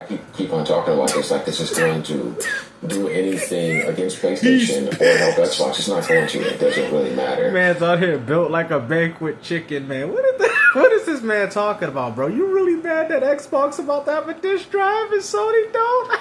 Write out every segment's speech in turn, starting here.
keep on talking about this like this is going to do anything against PlayStation or help Xbox. It's not going to. It doesn't really matter. Man's out here built like a banquet chicken, man. What is this man talking about, bro? You really mad that Xbox about to have a disk drive and Sony don't?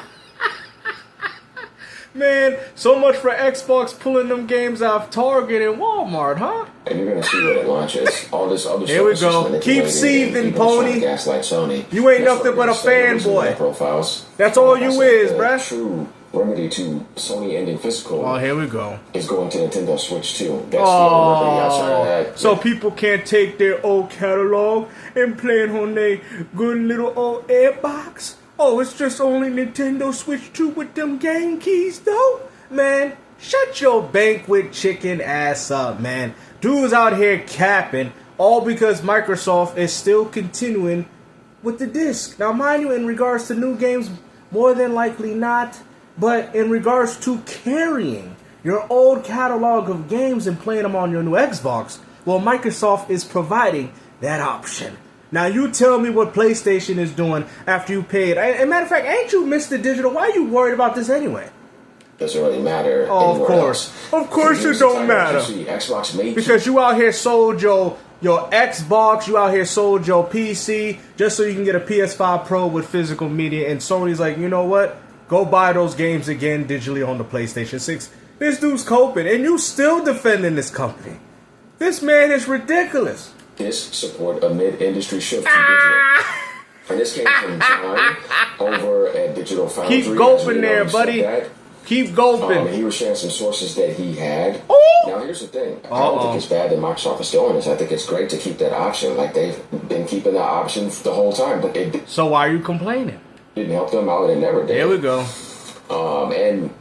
Man, so much for Xbox pulling them games out of Target and Walmart, huh? And you're gonna see when it launches. All this other Here we go. Keep seething, pony. Gaslight Sony. You ain't nothing but a fanboy. Profiles. That's all you is, bruh. True remedy to Sony ending physical. Oh, here we go. Is going to Nintendo Switch too. That's the only remedy outside of that. So people can't take their old catalog and play it on their good little old Airbox. Oh, it's just only Nintendo Switch 2 with them game keys, though? Man, shut your banquet chicken ass up, man. Dude's out here capping, all because Microsoft is still continuing with the disc. Now, mind you, in regards to new games, more than likely not. But in regards to carrying your old catalog of games and playing them on your new Xbox, well, Microsoft is providing that option. Now, you tell me what PlayStation is doing after you paid. And matter of fact, ain't you Mr. Digital? Why are you worried about this anyway? Doesn't really matter. Oh, of course. Else. Of course it don't matter. Xbox made because you out here sold your Xbox, you out here sold your PC just so you can get a PS5 Pro with physical media. And Sony's like, you know what? Go buy those games again digitally on the PlayStation 6. This dude's coping. And you still defending this company. This man is ridiculous. This support a mid-industry shift to digital. And this came from John over at Digital Foundry. Keep gulping there, buddy. Keep gulping. He was sharing some sources that he had. Ooh. Now, here's the thing. I don't think it's bad that Microsoft is doing this. I think it's great to keep that option. Like, they've been keeping that option the whole time. But it so why are you complaining? Didn't help them out. It never did. Here we go. And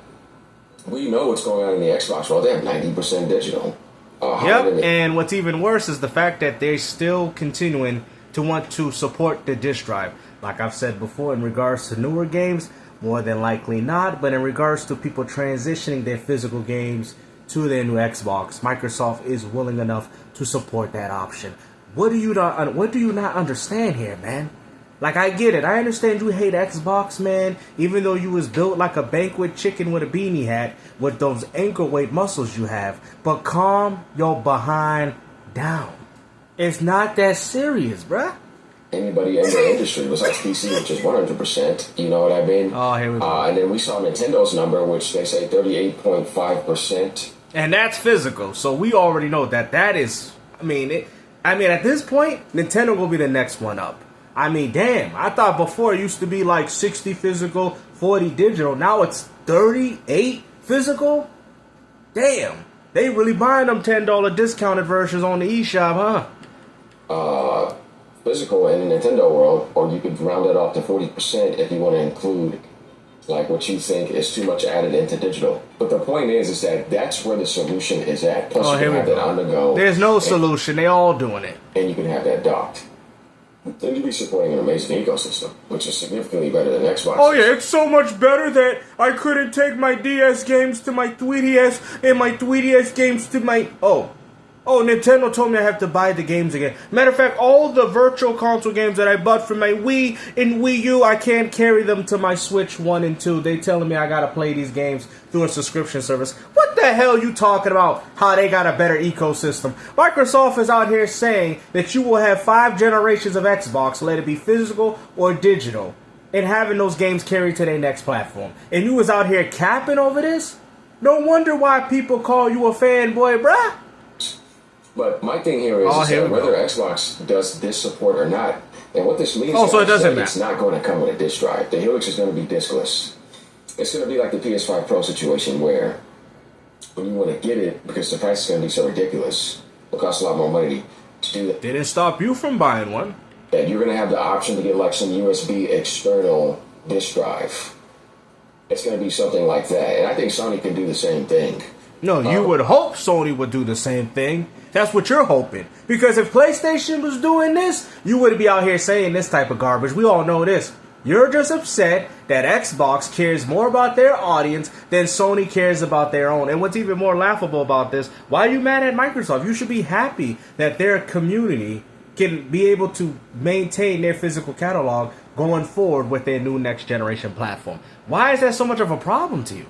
we know what's going on in the Xbox world. They have 90% digital. Yep, and what's even worse is the fact that they're still continuing to want to support the disk drive. Like I've said before, in regards to newer games, more than likely not. But in regards to people transitioning their physical games to their new Xbox, Microsoft is willing enough to support that option. What do you not understand here, man? Like, I get it. I understand you hate Xbox, man, even though you was built like a banquet chicken with a beanie hat with those ankle weight muscles you have. But calm your behind down. It's not that serious, bruh. Anybody in the industry besides PC, which is 100%, you know what I mean? Oh, here we go. And then we saw Nintendo's number, which they say 38.5%. And that's physical, so we already know that is, I mean, at this point, Nintendo will be the next one up. I mean, damn, I thought before it used to be like 60 physical, 40 digital. Now it's 38 physical? Damn, they really buying them $10 discounted versions on the eShop, huh? Physical in the Nintendo world, or you could round it off to 40% if you want to include like what you think is too much added into digital. But the point is that that's where the solution is at. Plus you can have that on the go. There's no solution. They all doing it. And you can have that docked. Then you'd be supporting an amazing ecosystem, which is significantly better than Xbox. Oh yeah, it's so much better that I couldn't take my DS games to my 3DS and my 3DS games to my... Oh, Nintendo told me I have to buy the games again. Matter of fact, all the virtual console games that I bought for my Wii and Wii U, I can't carry them to my Switch 1 and 2. They telling me I gotta play these games through a subscription service. What the hell you talking about? How they got a better ecosystem? Microsoft is out here saying that you will have 5 generations of Xbox, let it be physical or digital, and having those games carried to their next platform. And you was out here capping over this? No wonder why people call you a fanboy, bruh. But my thing here is that whether Xbox does this support or not, and what this means so it doesn't matter. It's not going to come with a disc drive. The Helix is going to be discless. It's going to be like the PS5 Pro situation where when you want to get it, because the price is going to be so ridiculous, it'll cost a lot more money to do that. Didn't stop you from buying one. That you're going to have the option to get like some USB external disc drive. It's going to be something like that. And I think Sony can do the same thing. No, you would hope Sony would do the same thing. That's what you're hoping. Because if PlayStation was doing this, you wouldn't be out here saying this type of garbage. We all know this. You're just upset that Xbox cares more about their audience than Sony cares about their own. And what's even more laughable about this, why are you mad at Microsoft? You should be happy that their community can be able to maintain their physical catalog going forward with their new next generation platform. Why is that so much of a problem to you?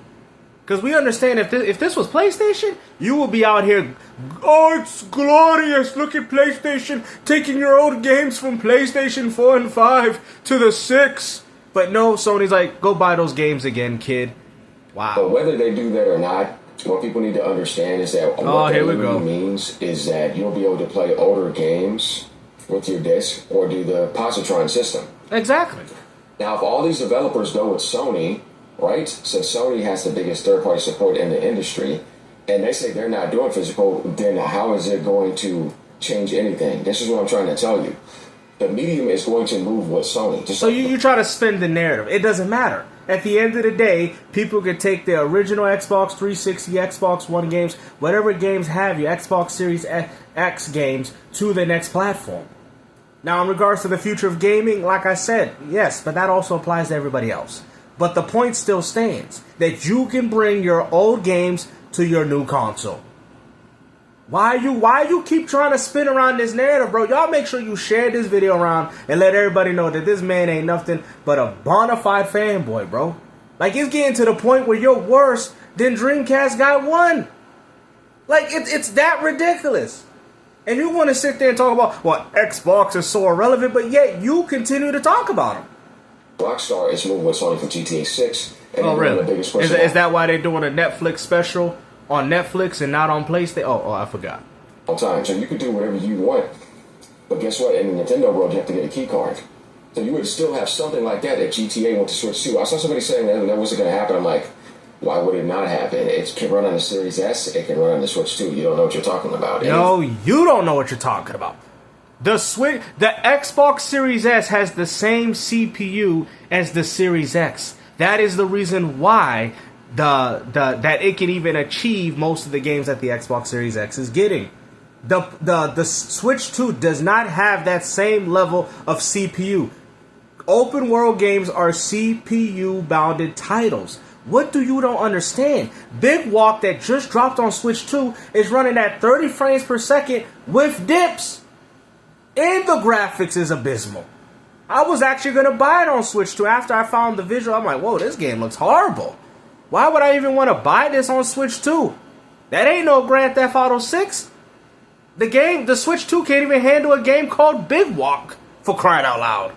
Because we understand if this was PlayStation, you would be out here, oh, it's glorious. Look at PlayStation taking your old games from PlayStation 4 and 5 to the 6. But no, Sony's like, go buy those games again, kid. Wow. But whether they do that or not, what people need to understand is that what that really means is that you'll be able to play older games with your disc or do the positron system. Exactly. Now, if all these developers go with Sony, right, since Sony has the biggest third-party support in the industry, and they say they're not doing physical, then how is it going to change anything? This is what I'm trying to tell you. The medium is going to move with Sony. So you try to spin the narrative. It doesn't matter. At the end of the day, people could take their original Xbox 360, Xbox One games, whatever games have you, Xbox Series X games, to the next platform. Now, in regards to the future of gaming, like I said, yes, but that also applies to everybody else. But the point still stands, that you can bring your old games to your new console. Why you keep trying to spin around this narrative, bro? Y'all make sure you share this video around and let everybody know that this man ain't nothing but a bona fide fanboy, bro. Like, it's getting to the point where you're worse than Dreamcast Guy 1. Like, it's that ridiculous. And you want to sit there and talk about, well, Xbox is so irrelevant, but yet you continue to talk about them. Rockstar is moving with Sony for GTA 6. And oh, really? The biggest Is that why they're doing a Netflix special on Netflix and not on PlayStation? Oh, I forgot. All time. So you could do whatever you want. But guess what? In the Nintendo world, you have to get a key card. So you would still have something like that GTA went to Switch 2. I saw somebody saying that wasn't going to happen. I'm like, why would it not happen? It can run on the Series S. It can run on the Switch 2. You don't know what you're talking about. No, you don't know what you're talking about. The Xbox Series S has the same CPU as the Series X. That is the reason why that it can even achieve most of the games that the Xbox Series X is getting. The Switch 2 does not have that same level of CPU. Open world games are CPU bounded titles. What do you don't understand? Big Walk that just dropped on Switch 2 is running at 30 frames per second with dips. And the graphics is abysmal. I was actually going to buy it on Switch 2 after I found the visual. I'm like, whoa, this game looks horrible. Why would I even want to buy this on Switch 2? That ain't no Grand Theft Auto 6. The Switch 2 can't even handle a game called Big Walk, for crying out loud.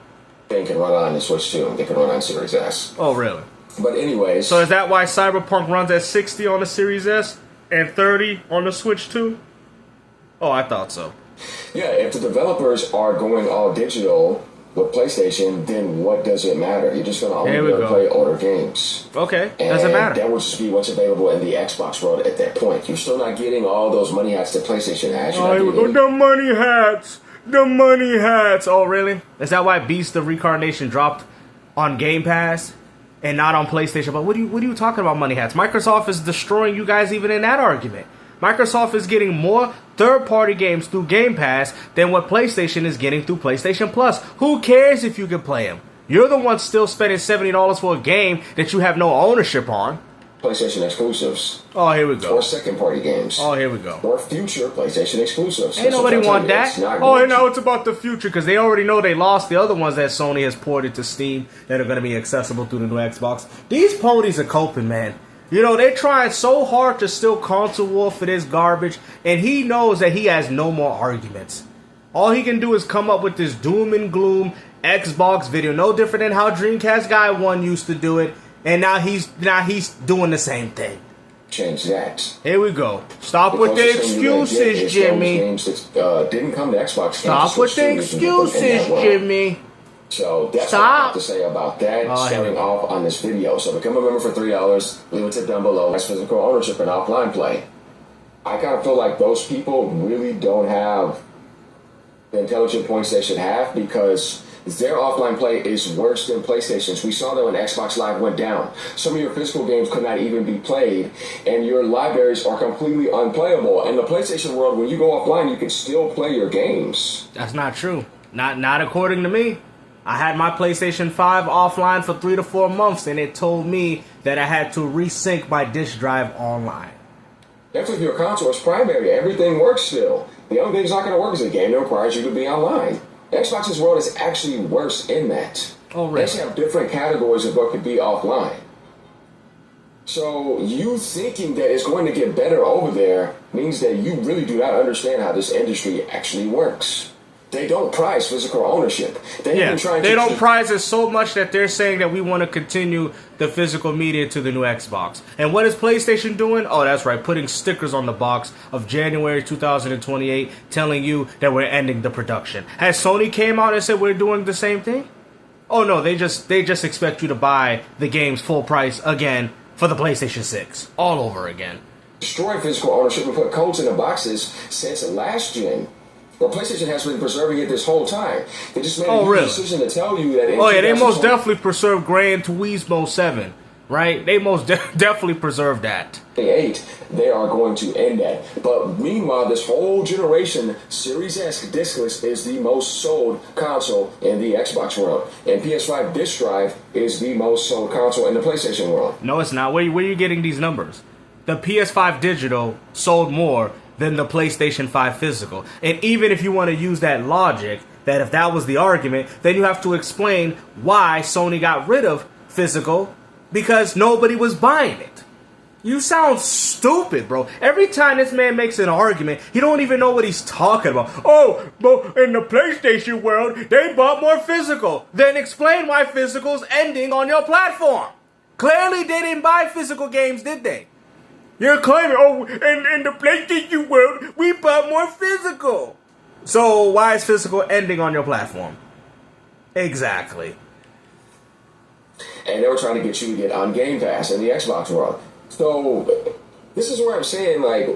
They can run on the Switch 2. They can run on Series S. Oh, really? But anyways. So is that why Cyberpunk runs at 60 on the Series S and 30 on the Switch 2? Oh, I thought so. Yeah, if the developers are going all digital with PlayStation, then what does it matter? You're just going to only be able to play older games. Okay, and doesn't matter. That would just be what's available in the Xbox world at that point. You're still not getting all those money hats that PlayStation has. The money hats! The money hats! Oh, really? Is that why Beast of Reincarnation dropped on Game Pass and not on PlayStation? But what are you talking about, money hats? Microsoft is destroying you guys even in that argument. Microsoft is getting more third-party games through Game Pass than what PlayStation is getting through PlayStation Plus. Who cares if you can play them? You're the one still spending $70 for a game that you have no ownership on. PlayStation exclusives. Oh, here we go. Or second-party games. Oh, here we go. Or future PlayStation exclusives. Ain't nobody want that. Oh, and now it's about the future because they already know they lost the other ones that Sony has poured into Steam that are going to be accessible through the new Xbox. These ponies are coping, man. You know, they're trying so hard to still console war for this garbage, and he knows that he has no more arguments. All he can do is come up with this doom and gloom Xbox video, no different than how Dreamcast Guy 1 used to do it, and now he's doing the same thing. Change that. Here we go. Stop with the excuses, Jimmy. Games that, didn't come to Xbox. Stop with the excuses, Jimmy. So that's what I have to say about that. Starting off on this video. So become a member for $3. Leave a tip down below. That's physical ownership and offline play. I kind of feel like those people really don't have the intelligent points they should have because their offline play is worse than PlayStation's. We saw that when Xbox Live went down. Some of your physical games could not even be played, and your libraries are completely unplayable. In the PlayStation world, when you go offline, you can still play your games. That's not true. Not according to me. I had my PlayStation 5 offline for 3 to 4 months, and it told me that I had to resync my disk drive online. That's if your console is primary. Everything works still. The only thing that's not going to work is a game that requires you to be online. Xbox's world is actually worse in that. Oh, They actually have different categories of what could be offline. So you thinking that it's going to get better over there means that you really do not understand how this industry actually works. They don't prize physical ownership. They don't prize it so much that they're saying that we want to continue the physical media to the new Xbox. And what is PlayStation doing? Oh, that's right, putting stickers on the box of January 2028 telling you that we're ending the production. Has Sony came out and said we're doing the same thing? Oh no, they just expect you to buy the games full price again for the PlayStation 6 all over again. Destroy physical ownership and put codes in the boxes since last gen. Well, PlayStation has been preserving it this whole time. They just made a decision to tell you that. They most definitely preserved Gran Turismo 7, right? They most definitely preserved that. They are going to end that. But meanwhile, this whole generation, Series S discless is the most sold console in the Xbox world, and PS5 disc drive is the most sold console in the PlayStation world. No, it's not. Where are you getting these numbers? The PS5 digital sold more than the PlayStation 5 physical. And even if you want to use that logic, that if that was the argument, then you have to explain why Sony got rid of physical, because nobody was buying it. You sound stupid, bro. Every time this man makes an argument, he don't even know what he's talking about. Oh, but in the PlayStation world, they bought more physical. Then explain why physical's ending on your platform. Clearly they didn't buy physical games, did they? You're claiming, in the PlayStation world, we bought more physical. So why is physical ending on your platform? Exactly. And they were trying to get you to get on Game Pass in the Xbox world. So this is where I'm saying, like,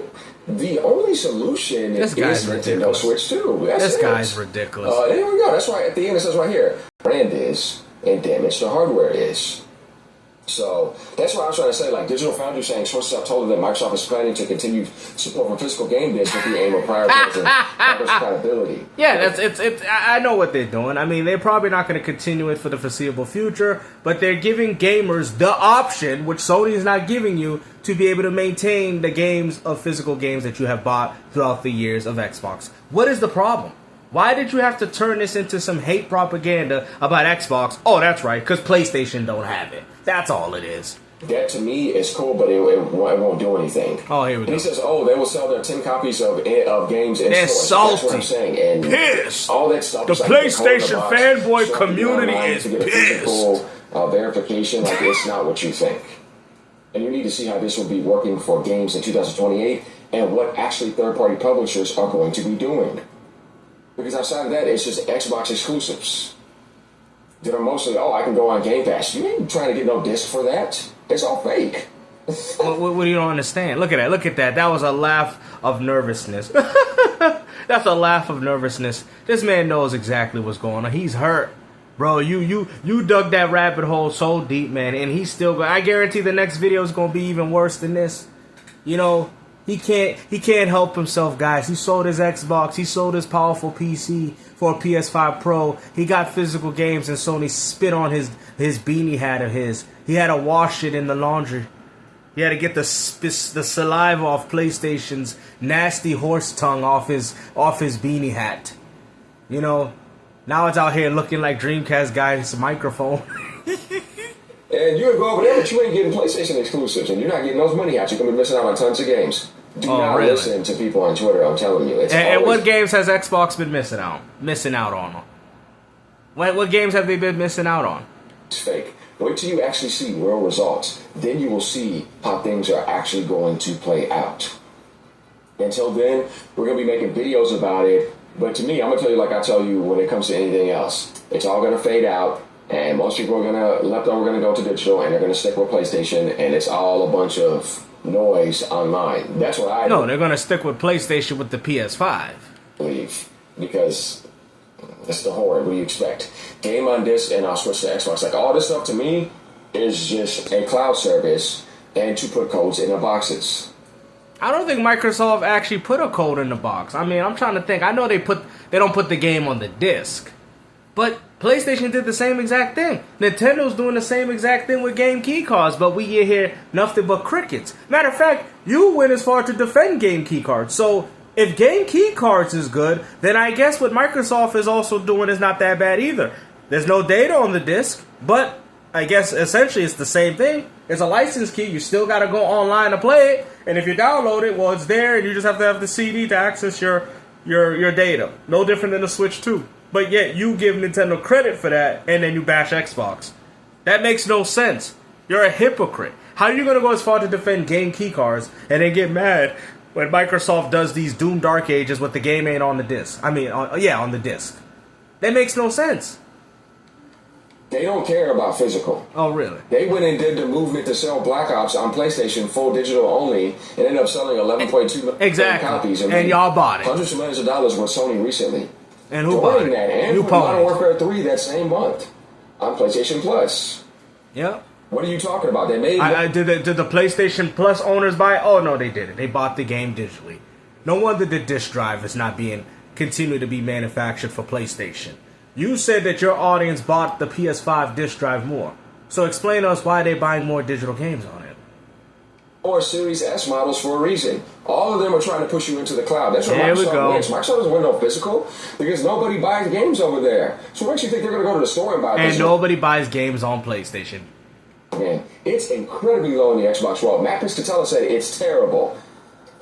the only solution is Nintendo Switch 2. This guy's ridiculous. There we go. That's right. At the end it says right here, brand is and damage the hardware is. So that's what I was trying to say. Like Digital Foundry saying sources have told them that Microsoft is planning to continue support for physical game discs with the aim of prioritizing backwards compatibility. Yeah, it's. I know what they're doing. I mean, they're probably not going to continue it for the foreseeable future, but they're giving gamers the option, which Sony is not giving you, to be able to maintain the games of physical games that you have bought throughout the years of Xbox. What is the problem? Why did you have to turn this into some hate propaganda about Xbox? Oh, that's right, because PlayStation don't have it. That's all it is. That to me is cool, but it won't do anything. Oh, here we go. He says, they will sell their 10 copies of games in They're stores. salty. That's what I'm saying. And pissed. All that stuff. The PlayStation fanboy community is pissed. Verification, like it's not what you think. And you need to see how this will be working for games in 2028 and what actually third-party publishers are going to be doing. Because outside of that, it's just Xbox exclusives that are mostly, I can go on Game Pass. You ain't trying to get no disc for that. It's all fake. What do you don't understand? Look at that. Look at that. That was a laugh of nervousness. That's a laugh of nervousness. This man knows exactly what's going on. He's hurt. Bro, you dug that rabbit hole so deep, man, and he's still going. I guarantee the next video is going to be even worse than this. You know, he can't help himself, guys. He sold his Xbox. He sold his powerful PC for a PS5 Pro. He got physical games, and Sony spit on his beanie hat of his. He had to wash it in the laundry. He had to get the saliva off PlayStation's nasty horse tongue off his beanie hat. You know, now it's out here looking like Dreamcast guy's microphone. And you go over there, but you ain't getting PlayStation exclusives, and you're not getting those money out. You're going to be missing out on tons of games. Do not listen to people on Twitter, I'm telling you. And what games has Xbox been missing out on? What games have they been missing out on? It's fake. Wait till you actually see real results. Then you will see how things are actually going to play out. Until then, we're going to be making videos about it. But to me, I'm going to tell you like I tell you when it comes to anything else. It's all going to fade out. And most people are going to go to digital, and they're going to stick with PlayStation. And it's all a bunch of noise online. That's what I No, they're going to stick with PlayStation with the PS5. Believe. Because that's the horror. What do you expect? Game on disc, and I'll switch to Xbox. Like, all this stuff to me is just a cloud service and to put codes in the boxes. I don't think Microsoft actually put a code in the box. I mean, I'm trying to think. I know they don't put the game on the disc. But PlayStation did the same exact thing. Nintendo's doing the same exact thing with game key cards, but we hear nothing but crickets. Matter of fact, you went as far to defend game key cards. So if game key cards is good, then I guess what Microsoft is also doing is not that bad either. There's no data on the disc, but I guess essentially it's the same thing. It's a license key. You still got to go online to play it, and if you download it, well, it's there, and you just have to have the CD to access your data. No different than the Switch 2. But yet you give Nintendo credit for that, and then you bash Xbox. That makes no sense. You're a hypocrite. How are you going to go as far to defend game key cards and then get mad when Microsoft does these Doom Dark Ages with the game ain't on the disc? I mean, on the disc. That makes no sense. They don't care about physical. Oh, really? They went and did the movement to sell Black Ops on PlayStation full digital only and ended up selling 11.2 million copies. And y'all bought it. Hundreds of millions of dollars with Sony recently. And who bought it? That. And you Modern Warfare 3 that same month on PlayStation Plus. Yep. What are you talking about? They made did the PlayStation Plus owners buy it? Oh, no, they didn't. They bought the game digitally. No wonder the disc drive is not being continued to be manufactured for PlayStation. You said that your audience bought the PS5 disc drive more. So explain to us why they're buying more digital games on it. Or Series S models for a reason. All of them are trying to push you into the cloud. That's what Microsoft wins. Microsoft doesn't win no physical because nobody buys games over there. So what makes you think they're going to go to the store and buy And nobody buys games on PlayStation. Man, it's incredibly low in the Xbox world. Matt Piscatella said it's terrible.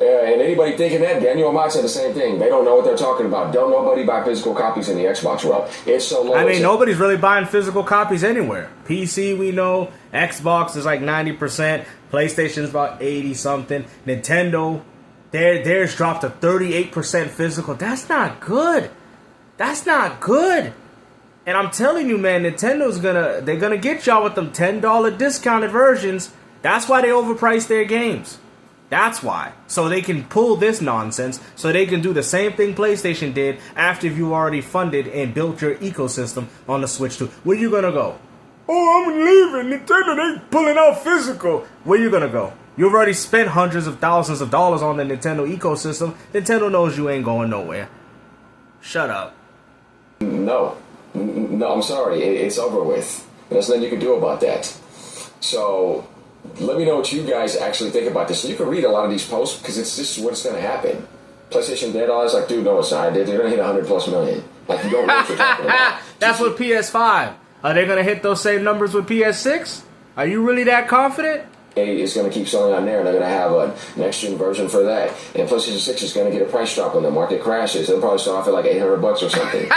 And anybody thinking that, Daniel Amat said the same thing. They don't know what they're talking about. Don't nobody buy physical copies in the Xbox world. It's so low. I mean, nobody's really buying physical copies anywhere. PC, we know. Xbox is like 90%. PlayStation's about 80-something. Nintendo, theirs dropped to 38% physical. That's not good. That's not good. And I'm telling you, man, Nintendo's they're gonna get y'all with them $10 discounted versions. That's why they overprice their games. That's why. So they can pull this nonsense, so they can do the same thing PlayStation did after you already funded and built your ecosystem on the Switch 2. Where you gonna go? Oh, I'm leaving. Nintendo, they pulling out physical. Where you gonna go? You've already spent hundreds of thousands of dollars on the Nintendo ecosystem. Nintendo knows you ain't going nowhere. Shut up. No, I'm sorry. It's over with. There's nothing you can do about that. So let me know what you guys actually think about this. So you can read a lot of these posts because it's just what's going to happen. PlayStation dead. I was like, dude, no, it's not. They're going to hit 100+ million. Like, you don't know what you're talking about. That's with PS5. Are they going to hit those same numbers with PS6? Are you really that confident? It's going to keep selling on there, and they're going to have a next-gen version for that. And PlayStation 6 is going to get a price drop when the market crashes. It'll probably start off at like $800 or something.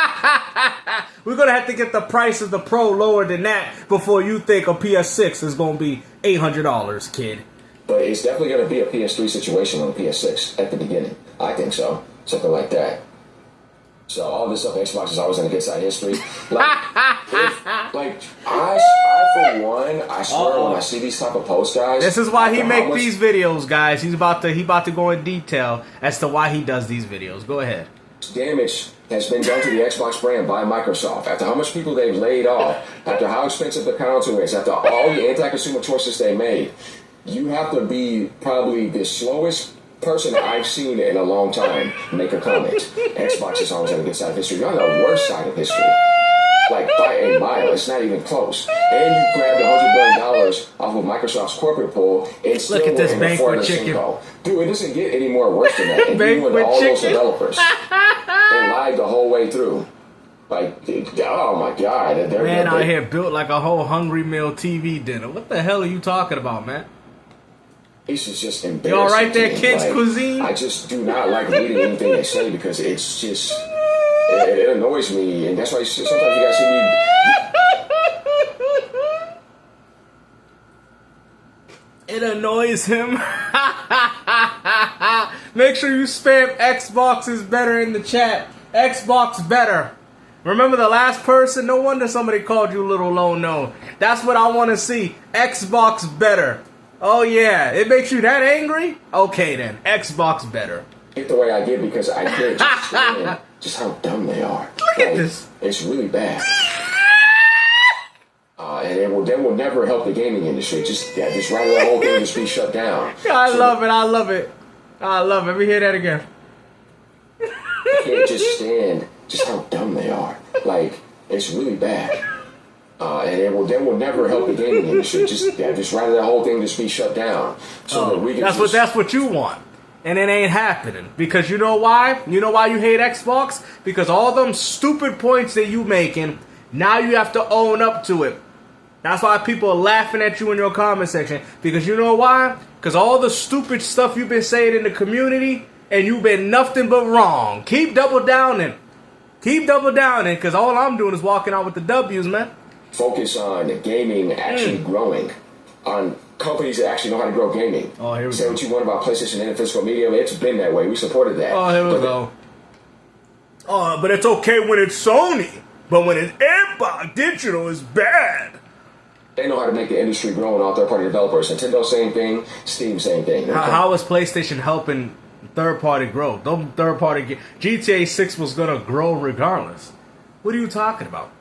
We're going to have to get the price of the Pro lower than that before you think a PS6 is going to be $800, kid. But it's definitely going to be a PS3 situation on the PS6 at the beginning. I think so. Something like that. So all this stuff, Xbox is always going to get side history. I for one, I swear when I see these type of posts, guys. This is why he make these videos, guys. He about to go in detail as to why he does these videos. Go ahead. Damage has been done to the Xbox brand by Microsoft. After how much people they've laid off, after how expensive the console is, after all the anti-consumer choices they made, you have to be probably the slowest person I've seen in a long time make a comment. Xbox is always on a good side of history. You're on the worst side of history. Like by a mile. It's not even close. And you grabbed $100 billion off of Microsoft's corporate pool and still look at this banquet chicken. Dude, it doesn't get any more worse than that. And you and all those developers. They lied the whole way through. Like, oh my God. Man out here built like a whole Hungry Meal TV dinner. What the hell are you talking about, man? This is just embarrassing. You all right there, kids' cuisine? I just do not like reading anything they say because it's just, it annoys me. And that's why sometimes you guys see me. It annoys him. Make sure you spam Xbox is better in the chat. Xbox better. Remember the last person? No wonder somebody called you Little Low No. That's what I want to see. Xbox better. Oh yeah, it makes you that angry? Okay then, Xbox better. Get the way I get because I can't just stand just how dumb they are. Look at this. It's really bad. And they will never help the gaming industry. Just rather the whole thing just be shut down. I love it. Let me hear that again. I can't just stand just how dumb they are. Like, it's really bad. And they will never help the gaming industry. Just rather the whole thing just be shut down. So that we can that's what you want. And it ain't happening. Because you know why? You know why you hate Xbox? Because all them stupid points that you making, Now you have to own up to it. That's why people are laughing at you in your comment section. Because you know why? Because all the stupid stuff you've been saying in the community, and you've been nothing but wrong. Keep double downing. Keep double downing, because all I'm doing is walking out with the W's, man. Focus on gaming actually growing. On companies that actually know how to grow gaming. Oh, here we Say go. what you want about PlayStation and physical media. It's been that way. We supported that. Oh, here we go. Oh, but it's okay when it's Sony. But when it's Xbox, digital is bad. They know how to make the industry grow and all third-party developers. Nintendo, same thing. Steam, same thing. How is PlayStation helping third-party growth? Don't third-party... GTA 6 was going to grow regardless. What are you talking about?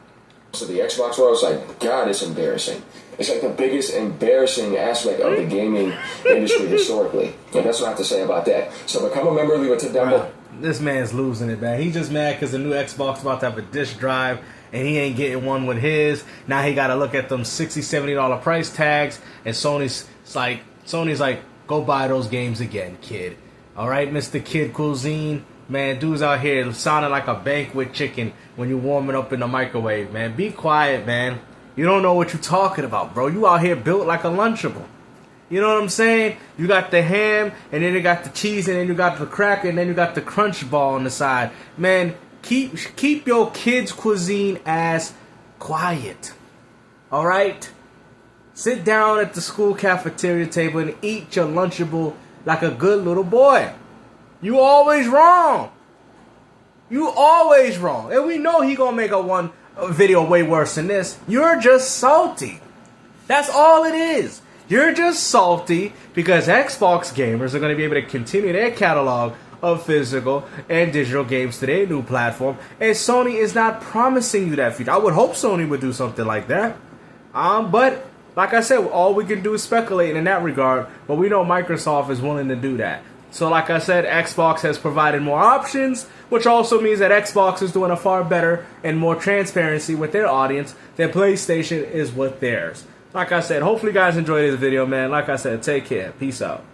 So the Xbox world is like, God, it's embarrassing. It's like the biggest embarrassing aspect of the gaming industry historically. And that's what I have to say about that. So become a member, leave it to demo. This man's losing it, man. He's just mad because the new Xbox about to have a disk drive and he ain't getting one with his. Now he got to look at them $60, $70 price tags, and Sony's like, go buy those games again, kid. All right, Mr. Kid Cuisine. Man, dudes out here sounding like a banquet chicken when you're warming up in the microwave, man. Be quiet, man. You don't know what you're talking about, bro. You out here built like a Lunchable. You know what I'm saying? You got the ham, and then you got the cheese, and then you got the cracker, and then you got the crunch ball on the side. Man, keep your kids' cuisine ass quiet. All right? Sit down at the school cafeteria table and eat your Lunchable like a good little boy. You always wrong. You always wrong. And we know he gonna make a video way worse than this. You're just salty. That's all it is. You're just salty because Xbox gamers are going to be able to continue their catalog of physical and digital games to their new platform, and Sony is not promising you that future. I would hope Sony would do something like that. But like I said, all we can do is speculate in that regard, but we know Microsoft is willing to do that. So like I said, Xbox has provided more options, which also means that Xbox is doing a far better and more transparency with their audience than PlayStation is with theirs. Like I said, hopefully you guys enjoyed this video, man. Like I said, take care. Peace out.